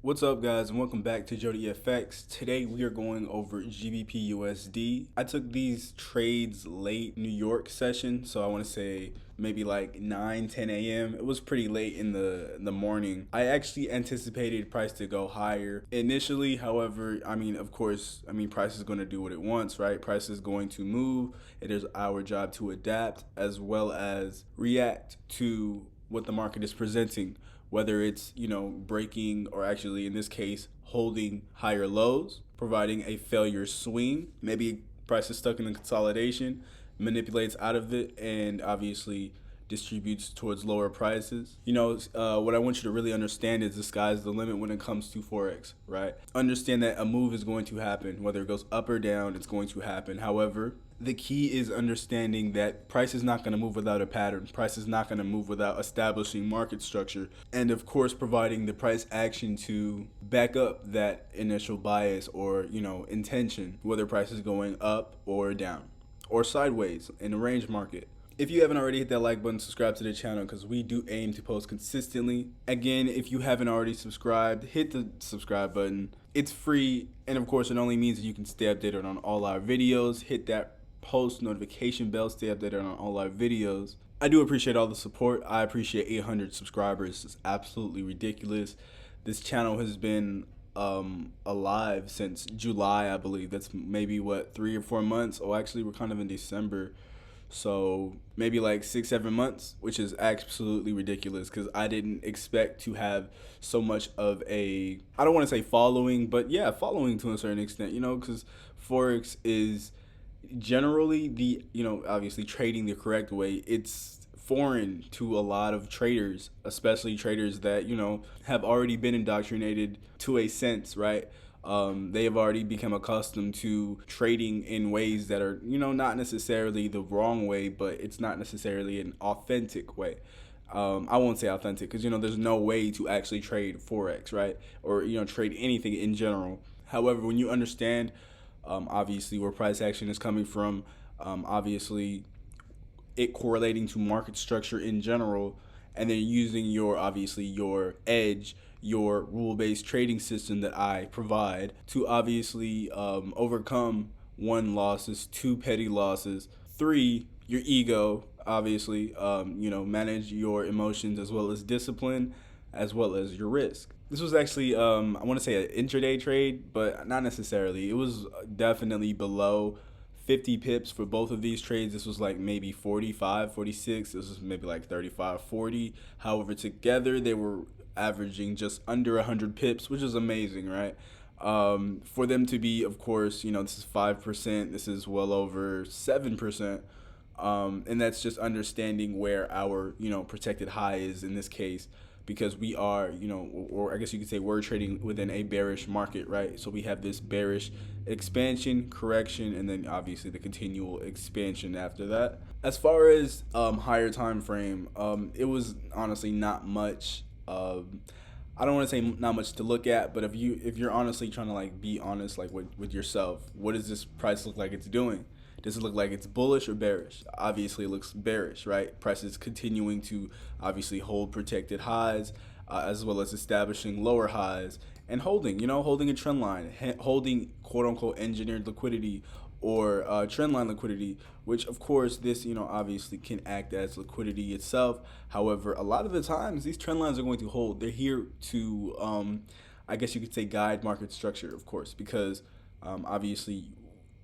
What's up, guys, and welcome back to Rougefx. Today we are going over GBPUSD. I took these trades late New York session, so I want to say maybe like 9-10 a.m. It was pretty late in the morning. I actually anticipated price to go higher initially. However, of course, price is going to do what it wants, right? Price is going to move. It is our job to adapt as well as react to what the market is presenting, whether it's breaking, or actually in this case holding higher lows, providing a failure swing. Maybe price is stuck in a consolidation, manipulates out of it, and obviously distributes towards lower prices. What I want you to really understand is the sky's the limit when it comes to Forex, right? Understand that a move is going to happen. Whether it goes up or down, it's going to happen. However, the key is understanding that price is not going to move without a pattern. Price is not going to move without establishing market structure. And of course, providing the price action to back up that initial bias or, intention, whether price is going up or down or sideways in a range market. If you haven't already, hit that like button, subscribe to the channel, because we do aim to post consistently. Again, if you haven't already subscribed, hit the subscribe button. It's free, and of course, it only means that you can stay updated on all our videos. Hit that post notification bell, stay updated on all our videos. I do appreciate all the support. I appreciate 800 subscribers. It's absolutely ridiculous. This channel has been alive since July, I believe. That's maybe 3 or 4 months. Oh, actually, we're kind of in December. So maybe like 6-7 months, which is absolutely ridiculous, because I didn't expect to have so much of a, I don't want to say following, but yeah, following to a certain extent, because Forex is generally obviously trading the correct way. It's foreign to a lot of traders, especially traders that, have already been indoctrinated to a sense, right? They have already become accustomed to trading in ways that are, not necessarily the wrong way, but it's not necessarily an authentic way. I won't say authentic because, there's no way to actually trade Forex, right? Or, trade anything in general. However, when you understand, obviously, where price action is coming from, obviously, it correlating to market structure in general, and then using your edge, your rule-based trading system that I provide to obviously overcome 1, losses, 2, petty losses, 3, your ego, obviously, manage your emotions as well as discipline, as well as your risk. This was actually, I want to say an intraday trade, but not necessarily. It was definitely below 50 pips for both of these trades. This was like maybe 45, 46. This was maybe like 35, 40. However, together they were averaging just under 100 pips, which is amazing, right? For them to be, of course, this is 5%. This is well over 7%. And that's just understanding where our, protected high is in this case, because we are, or I guess you could say we're trading within a bearish market, right? So we have this bearish expansion, correction, and then obviously the continual expansion after that. As far as higher time frame, it was honestly not much. I don't want to say not much to look at, but if you're honestly trying to like be honest, like with yourself, what does this price look like it's doing? Does it look like it's bullish or bearish? Obviously, it looks bearish, right? Price is continuing to obviously hold protected highs, as well as establishing lower highs and holding a trend line, holding quote unquote engineered liquidity or trend line liquidity, which of course this, obviously can act as liquidity itself. However, a lot of the times these trend lines are going to hold. They're here to, I guess you could say, guide market structure, of course, because obviously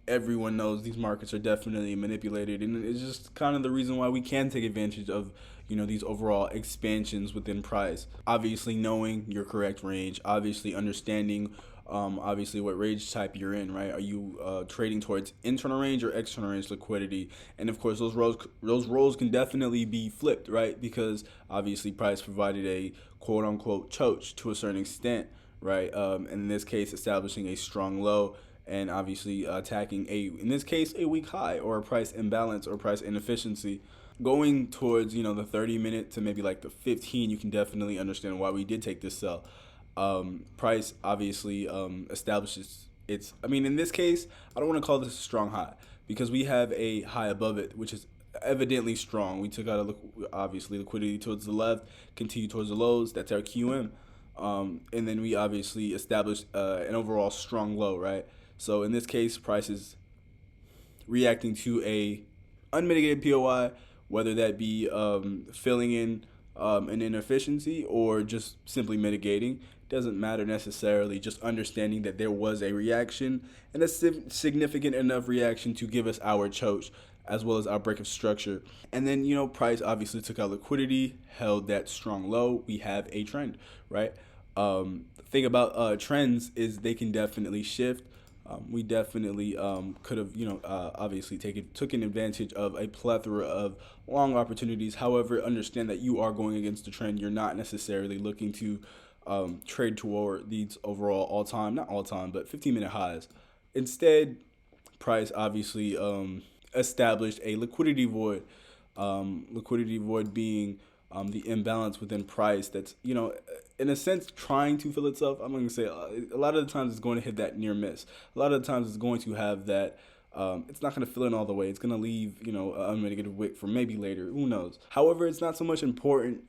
everyone knows these markets are definitely manipulated, and it's just kind of the reason why we can take advantage of these overall expansions within price. Obviously knowing your correct range, obviously understanding obviously what range type you're in, right? Are you trading towards internal range or external range liquidity? And of course those roles can definitely be flipped, right? Because obviously price provided a quote unquote choke to a certain extent, right? And in this case establishing a strong low, and obviously attacking in this case, a weak high or a price imbalance or price inefficiency. Going towards, the 30-minute to maybe like the 15, you can definitely understand why we did take this sell. Price obviously establishes in this case, I don't want to call this a strong high because we have a high above it, which is evidently strong. We took out obviously liquidity towards the left, continue towards the lows. That's our QM. and then we obviously established an overall strong low, right? So in this case, price is reacting to a unmitigated POI, whether that be filling in an inefficiency or just simply mitigating. Doesn't matter necessarily, just understanding that there was a reaction and a significant enough reaction to give us our choke as well as our break of structure. And then, price obviously took out liquidity, held that strong low. We have a trend, right? The thing about trends is they can definitely shift. We definitely could have, obviously taken advantage of a plethora of long opportunities. However, understand that you are going against the trend. You're not necessarily looking to trade toward these overall not all time, but 15-minute highs. Instead, price obviously established a liquidity void. Liquidity void being the imbalance within price that's, in a sense, trying to fill itself. I'm going to say a lot of the times it's going to hit that near miss. A lot of the times it's going to have that. It's not going to fill in all the way. It's going to leave, an unmitigated wick for maybe later. Who knows? However, it's not so much important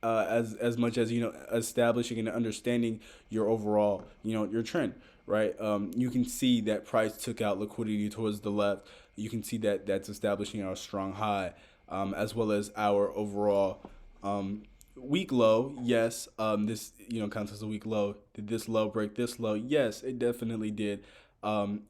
as much as establishing and understanding your overall your trend, right? You can see that price took out liquidity towards the left. You can see that that's establishing our strong high, as well as our overall weak low. Yes, this counts as a weak low. Did this low break this low? Yes, it definitely did. And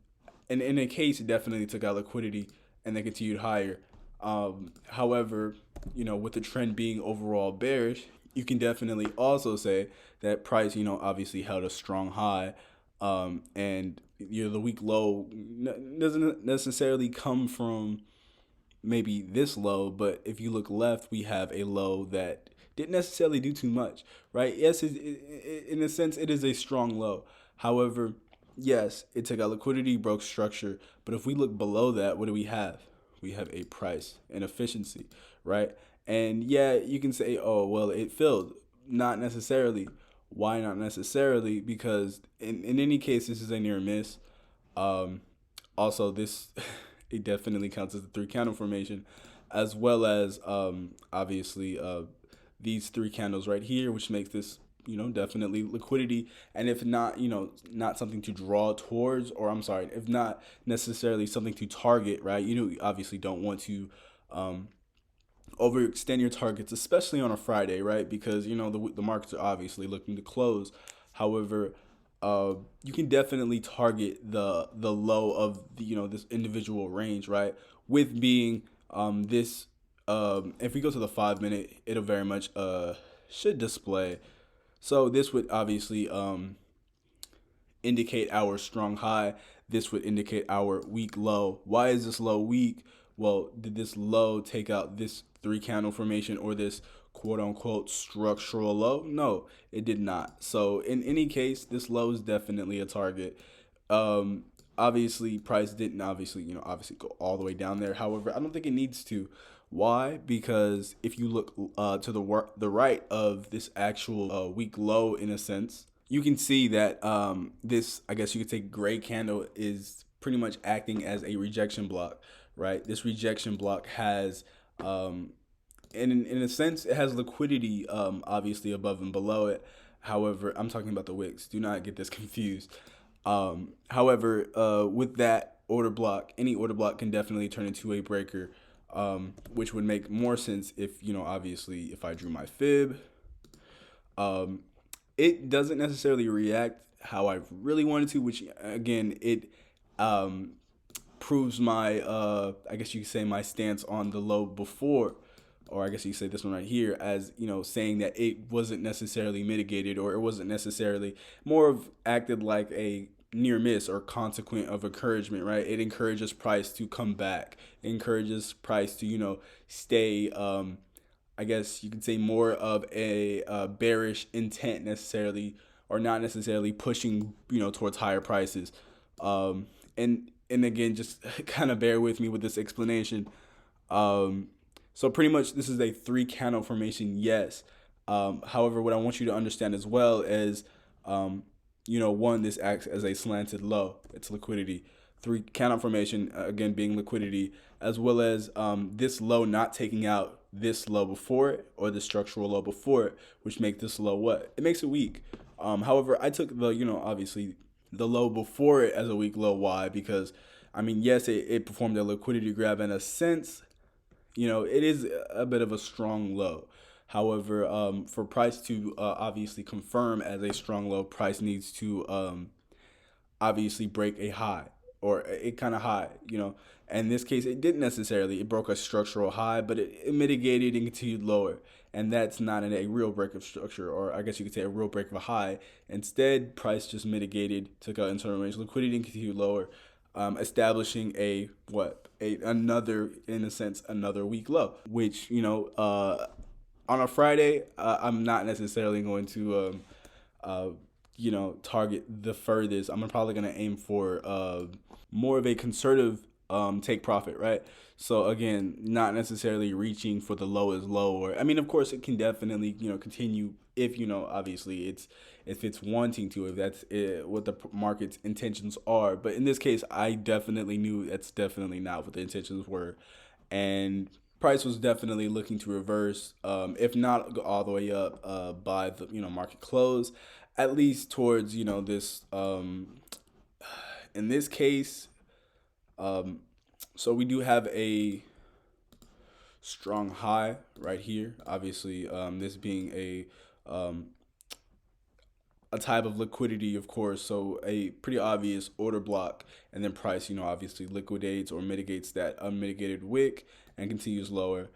in a case, it definitely took out liquidity and then continued higher. However, with the trend being overall bearish, you can definitely also say that price, obviously held a strong high, and the weak low doesn't necessarily come from maybe this low, but if you look left, we have a low that didn't necessarily do too much, right? Yes, in a sense, it is a strong low. However, yes, it took out liquidity, broke structure, but if we look below that, what do we have? We have a price and efficiency, right? And yeah, you can say, oh, well, it filled. Not necessarily. Why not necessarily? Because in any case, this is a near miss. Also, this it definitely counts as a 3 candle formation, as well as obviously these 3 candles right here, which makes this definitely liquidity. And if not, not something to draw towards, or I'm sorry, if not necessarily something to target, right? You obviously don't want to overextend your targets, especially on a Friday, right? Because the markets are obviously looking to close. However, you can definitely target the low of this individual range, right? With being this if we go to the 5-minute, it'll very much should display. So this would obviously indicate our strong high. This would indicate our weak low. Why is this low weak? Well, did this low take out this 3 candle formation or this quote unquote structural low? No, it did not. So in any case, this low is definitely a target. Obviously price didn't obviously go all the way down there. However, I don't think it needs to. Why? Because if you look to the right of this actual weak low, in a sense, you can see that this, I guess you could say, gray candle is pretty much acting as a rejection block, right? This rejection block has, in a sense, it has liquidity, obviously above and below it. However, I'm talking about the wicks. Do not get this confused. However, with that order block, any order block can definitely turn into a breaker, which would make more sense if, obviously, if I drew my fib. It doesn't necessarily react how I really wanted to, which again, it proves my, I guess you could say, my stance on the low before, or I guess you could say this one right here, as, saying that it wasn't necessarily mitigated, or it wasn't necessarily, more of acted like a near miss or consequent of encouragement, right? It encourages price to come back. It encourages price to, stay, I guess you could say, more of a bearish intent necessarily, or not necessarily pushing, towards higher prices. And again, just kind of bear with me with this explanation. So pretty much this is a 3 candle formation, yes. However, what I want you to understand as well is, one, this acts as a slanted low. It's liquidity. three candle formation, again being liquidity, as well as this low not taking out this low before it or the structural low before it, which make this low what? It makes it weak. However, I took the, obviously the low before it as a weak low. Why? Because, I mean, yes, it performed a liquidity grab in a sense. It is a bit of a strong low. However, for price to obviously confirm as a strong low, price needs to obviously break a high or a kind of high, And in this case, it didn't necessarily. It broke a structural high, but it mitigated and continued lower. And that's not a real break of structure, or I guess you could say a real break of a high. Instead, price just mitigated, took out internal range liquidity and continued lower, establishing another, in a sense, another weak low, which, on a Friday, I'm not necessarily going to, target the furthest. I'm probably going to aim for more of a conservative take profit, right? So again, not necessarily reaching for the lowest low, or I mean, of course, it can definitely continue if obviously if it's wanting to, if that's what the market's intentions are. But in this case, I definitely knew that's definitely not what the intentions were, and price was definitely looking to reverse, if not go all the way up by the market close, at least towards this in this case. So we do have a strong high right here. Obviously, this being a type of liquidity, of course, so a pretty obvious order block, and then price, obviously liquidates or mitigates that unmitigated wick and continues lower.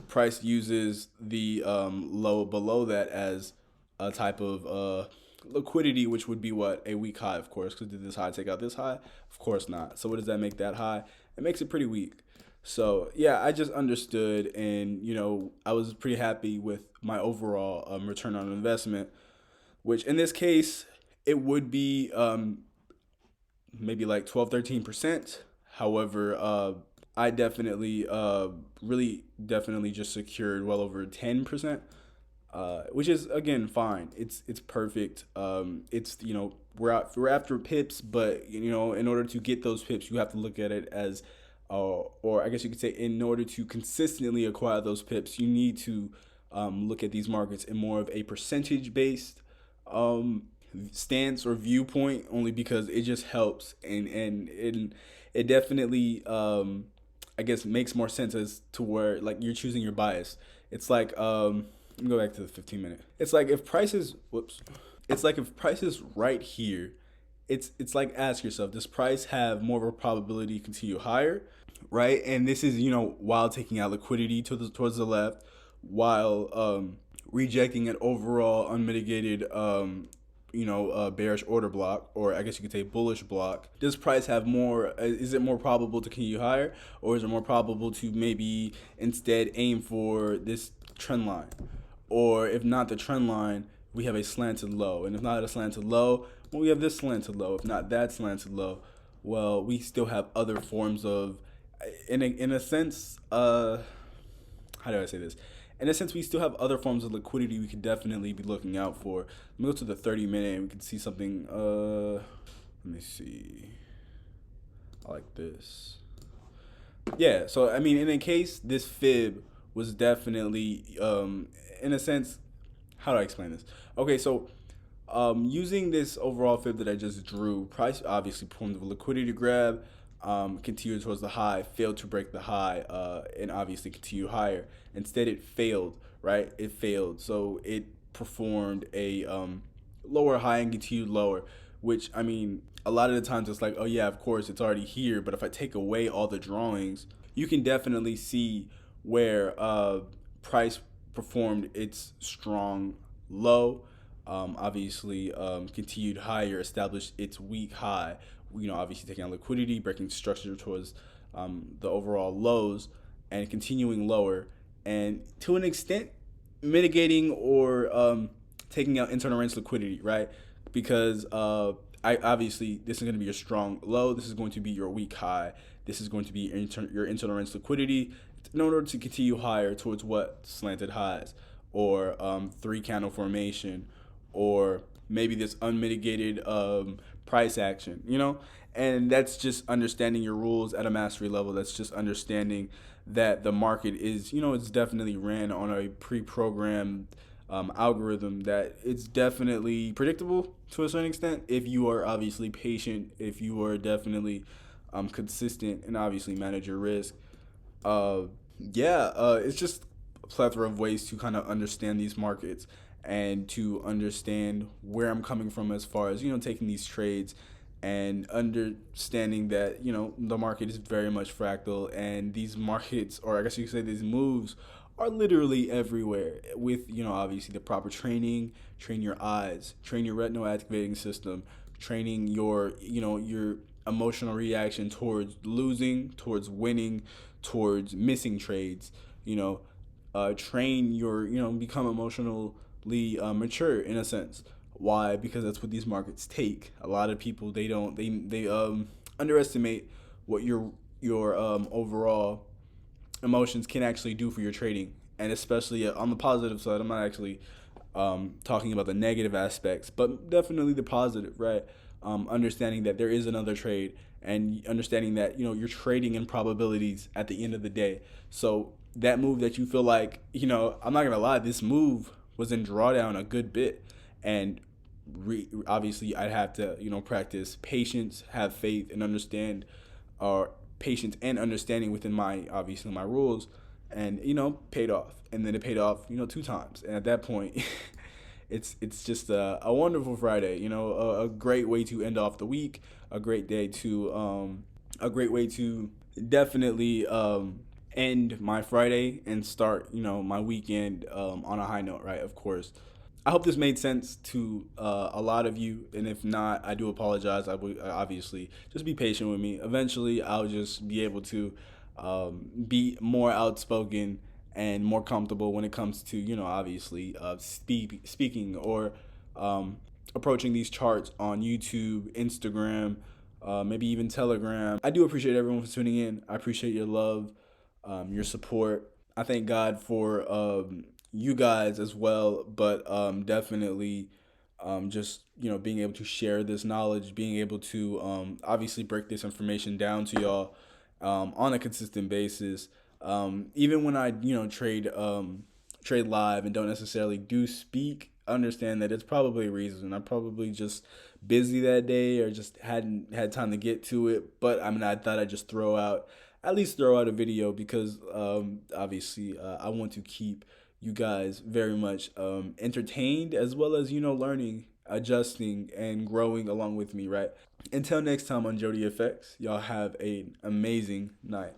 Price uses the low below that as a type of liquidity, which would be what? A weak high, of course, because did this high take out this high? Of course not. So what does that make that high? It makes it pretty weak. So yeah, I just understood, and I was pretty happy with my overall return on investment, which in this case it would be maybe like 12-13%. However, I definitely really definitely just secured well over 10%. Which is again fine. It's perfect. It's we're after pips, but in order to get those pips, you have to look at it as, or I guess you could say, in order to consistently acquire those pips, you need to look at these markets in more of a percentage based stance or viewpoint, only because it just helps, and it definitely I guess makes more sense as to where like you're choosing your bias. It's like let me go back to the 15-minute. It's like if prices, it's like if prices right here, it's like ask yourself, does price have more of a probability to continue higher, right? And this is while taking out liquidity towards the left, while rejecting an overall unmitigated bearish order block, or I guess you could say bullish block. Does price have more? Is it more probable to continue higher, or is it more probable to maybe instead aim for this trend line? Or if not the trend line, we have a slanted low. And if not a slanted low, well, we have this slanted low. If not that slanted low, well, we still have other forms of, in a sense, how do I say this? In a sense, we still have other forms of liquidity we could definitely be looking out for. Let me go to the 30-minute and we can see something. Let me see. I like this. Yeah, so I mean, in a case, this fib was definitely, in a sense, how do I explain this? Okay, so using this overall fib that I just drew, price obviously performed a liquidity grab, continued towards the high, failed to break the high, and obviously continue higher. Instead, it failed, right? It failed. So it performed a lower high and continued lower, which, I mean, a lot of the times it's like, oh yeah, of course, it's already here. But if I take away all the drawings, you can definitely see where price performed its strong low, obviously continued higher, established its weak high, obviously taking out liquidity, breaking structure towards the overall lows, and continuing lower, and to an extent mitigating or taking out internal range liquidity, right? Because I obviously this is going to be your strong low, this is going to be your weak high, this is going to be your internal range liquidity in order to continue higher towards what? Slanted highs, or three candle formation, or maybe this unmitigated price action, you know? And that's just understanding your rules at a mastery level. That's just understanding that the market is, it's definitely ran on a pre-programmed algorithm, that it's definitely predictable to a certain extent if you are obviously patient, if you are definitely consistent, and obviously manage your risk. uh, it's just a plethora of ways to kind of understand these markets and to understand where I'm coming from as far as, taking these trades, and understanding that, the market is very much fractal, and these markets, or I guess you could say these moves, are literally everywhere with, obviously the proper training. Train your eyes, train your retinal activating system, training your emotional reaction towards losing, towards winning, towards missing trades. You know, train your, become emotionally mature in a sense. Why? Because that's what these markets take. A lot of people, they underestimate what your overall emotions can actually do for your trading, and especially on the positive side. I'm not actually talking about the negative aspects, but definitely the positive, right? Understanding that there is another trade, and understanding that, you're trading in probabilities at the end of the day. So that move that you feel like, I'm not gonna lie, this move was in drawdown a good bit, and obviously I'd have to, practice patience, have faith, and understand, or patience and understanding within my, obviously, my rules, and, paid off. And then it paid off, two times. And at that point, it's just a wonderful Friday. A great way to end off the week, a great day to a great way to definitely end my Friday and start, my weekend on a high note, right? Of course. I hope this made sense to a lot of you, and if not, I do apologize. I would obviously just be patient with me. Eventually, I'll just be able to be more outspoken and more comfortable when it comes to, obviously speaking, or approaching these charts on YouTube, Instagram, maybe even Telegram. I do appreciate everyone for tuning in. I appreciate your love, your support. I thank God for you guys as well, but definitely just, being able to share this knowledge, being able to obviously break this information down to y'all on a consistent basis. Even when I, trade live and don't necessarily do speak, understand that it's probably a reason. I'm probably just busy that day, or just hadn't had time to get to it. But I mean, I thought I'd just at least throw out a video, because obviously I want to keep you guys very much entertained, as well as, learning, adjusting, and growing along with me, right? Until next time on Jody FX, y'all have an amazing night.